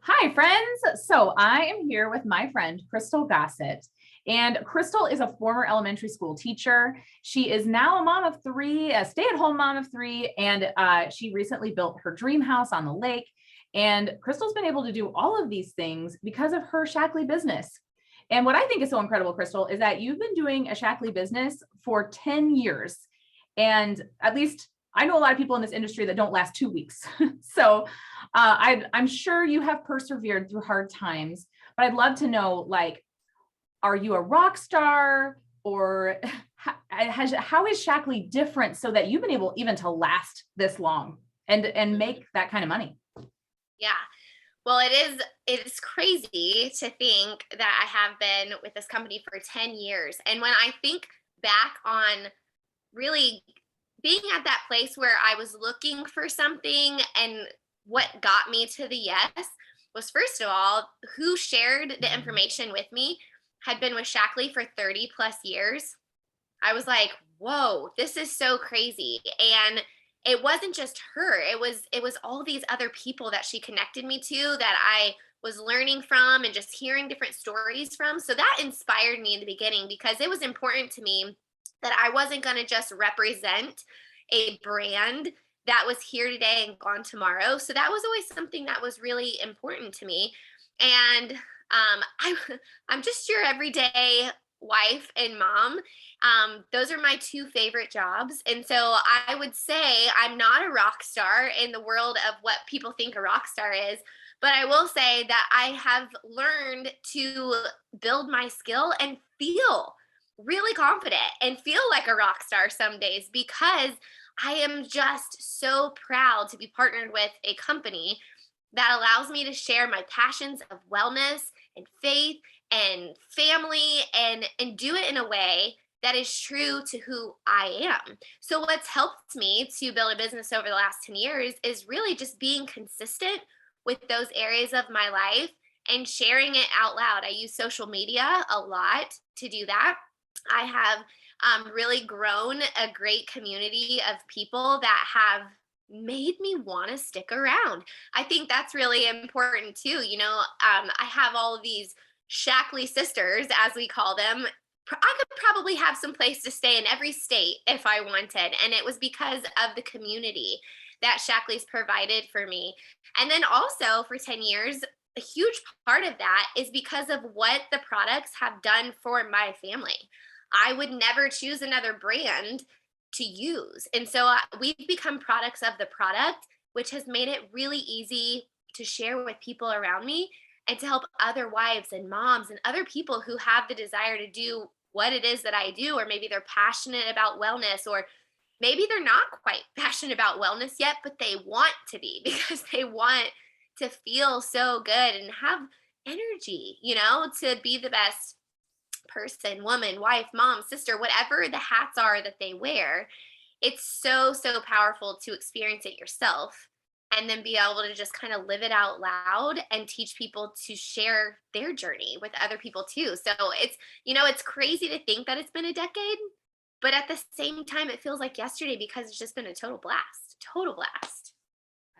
Hi, friends. So I am here with my friend, Crystal Gossett. And Crystal is a former elementary school teacher. She is now a mom of three, a stay-at-home mom of three, and she recently built her dream house on the lake. And Crystal's been able to do all of these things because of her Shackley business. And what I think is so incredible, Crystal, is that you've been doing a Shackley business for 10 years. And at least I know a lot of people in this industry that don't last 2 weeks. So I'm sure you have persevered through hard times, but I'd love to know, like, are you a rock star, or how is Shackley different so that you've been able even to last this long and make that kind of money? Yeah. Well, it is crazy to think that I have been with this company for 10 years. And when I think back on really being at that place where I was looking for something, and what got me to the yes was, first of all, who shared the information with me had been with Shackley for 30 plus years. I was like, whoa, this is so crazy. And it wasn't just her. It was all these other people that she connected me to, that I was learning from and just hearing different stories from. So that inspired me in the beginning, because it was important to me that I wasn't going to just represent a brand that was here today and gone tomorrow. So that was always something that was really important to me. And I, I'm just your everyday wife and mom. Those are my two favorite jobs. And so I would say I'm not a rock star in the world of what people think a rock star is. But I will say that I have learned to build my skill and feel really confident and feel like a rock star some days, because I am just so proud to be partnered with a company that allows me to share my passions of wellness and faith and family, and do it in a way that is true to who I am. So what's helped me to build a business over the last 10 years is really just being consistent with those areas of my life and sharing it out loud. I use social media a lot to do that. I have really grown a great community of people that have made me want to stick around. I think that's really important too. I have all of these Shackley sisters, as we call them. I could probably have some place to stay in every state if I wanted. And it was because of the community that Shackley's provided for me. And then also for 10 years, a huge part of that is because of what the products have done for my family. I would never choose another brand to use. And so we've become products of the product, which has made it really easy to share with people around me and to help other wives and moms and other people who have the desire to do what it is that I do, or maybe they're passionate about wellness, or maybe they're not quite passionate about wellness yet, but they want to be because they want to feel so good and have energy, to be the best person, woman, wife, mom, sister, whatever the hats are that they wear. It's so, so powerful to experience it yourself and then be able to just kind of live it out loud and teach people to share their journey with other people too. So it's crazy to think that it's been a decade, but at the same time, it feels like yesterday because it's just been a total blast.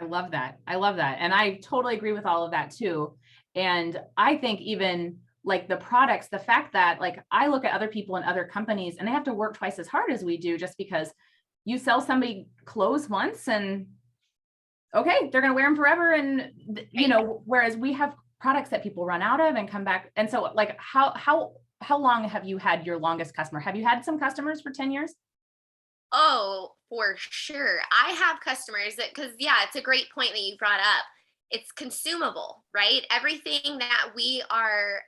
I love that. I love that. And I totally agree with all of that too. And I think even like the products, the fact that, like, I look at other people in other companies and they have to work twice as hard as we do, just because you sell somebody clothes once and okay, they're going to wear them forever. And, whereas we have products that people run out of and come back. And so, like, how long have you had your longest customer? Have you had some customers for 10 years? Oh, for sure. I have customers that, because, yeah, it's a great point that you brought up. It's consumable, right? Everything that we are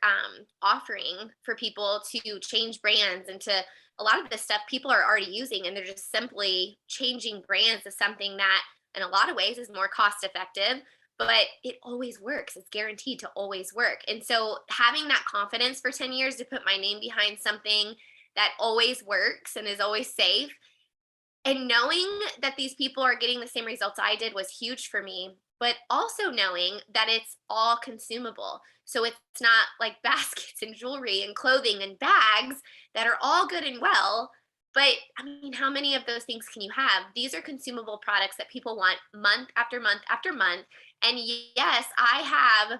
offering for people to change brands, and to a lot of this stuff people are already using, and they're just simply changing brands to something that, in a lot of ways, is more cost effective, but it always works. It's guaranteed to always work. And so having that confidence for 10 years to put my name behind something that always works and is always safe, and knowing that these people are getting the same results I did, was huge for me. But also knowing that it's all consumable. So it's not like baskets and jewelry and clothing and bags that are all good and well, But I mean, how many of those things can you have? These are consumable products that people want month after month after month. And yes, I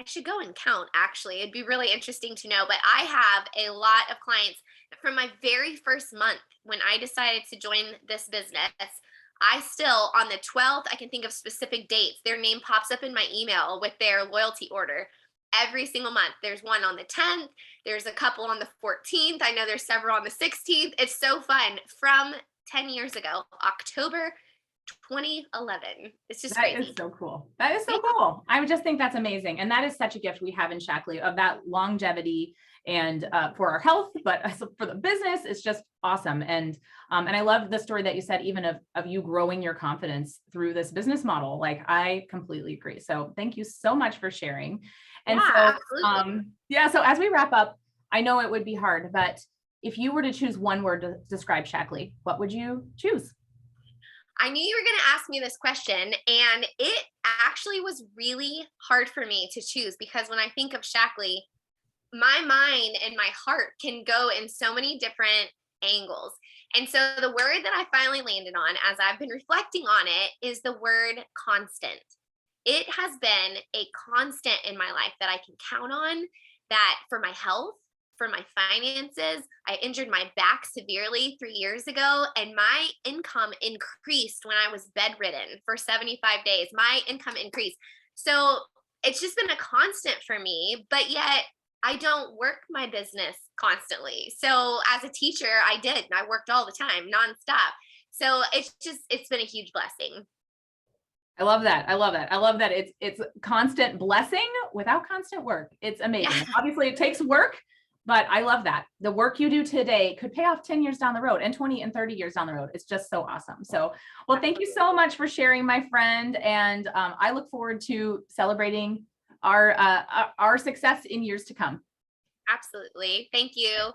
should go and count actually. It'd be really interesting to know, but I have a lot of clients from my very first month when I decided to join this business. I still, on the 12th, I can think of specific dates. Their name pops up in my email with their loyalty order every single month. There's one on the 10th, there's a couple on the 14th. I know there's several on the 16th. It's so fun. From 10 years ago, October 2011. It's just That is crazy. so cool. That is so Thank cool. I would just think that's amazing. And that is such a gift we have in Shackley of that longevity and for our health, but for the business, it's just awesome. And I love the story that you said, even of you growing your confidence through this business model. Like, I completely agree. So thank you so much for sharing. And Yeah, so, absolutely. so as we wrap up, I know it would be hard, but if you were to choose one word to describe Shackley, what would you choose? I knew you were going to ask me this question, and it actually was really hard for me to choose because when I think of Shackley, my mind and my heart can go in so many different angles. And so the word that I finally landed on as I've been reflecting on it is the word constant. It has been a constant in my life that I can count on, that for my health, for my finances. I injured my back severely 3 years ago, and my income increased when I was bedridden for 75 days. My income increased. So it's just been a constant for me, but yet I don't work my business constantly. So as a teacher, I did, and I worked all the time, nonstop. So it's been a huge blessing. I love that. I love that. I love that it's constant blessing without constant work. It's Yeah. amazing. Obviously, it takes work, but I love that. The work you do today could pay off 10 years down the road and 20 and 30 years down the road. It's just so awesome. So, well, thank you so much for sharing, my friend. And I look forward to celebrating our success in years to come. Absolutely. Thank you.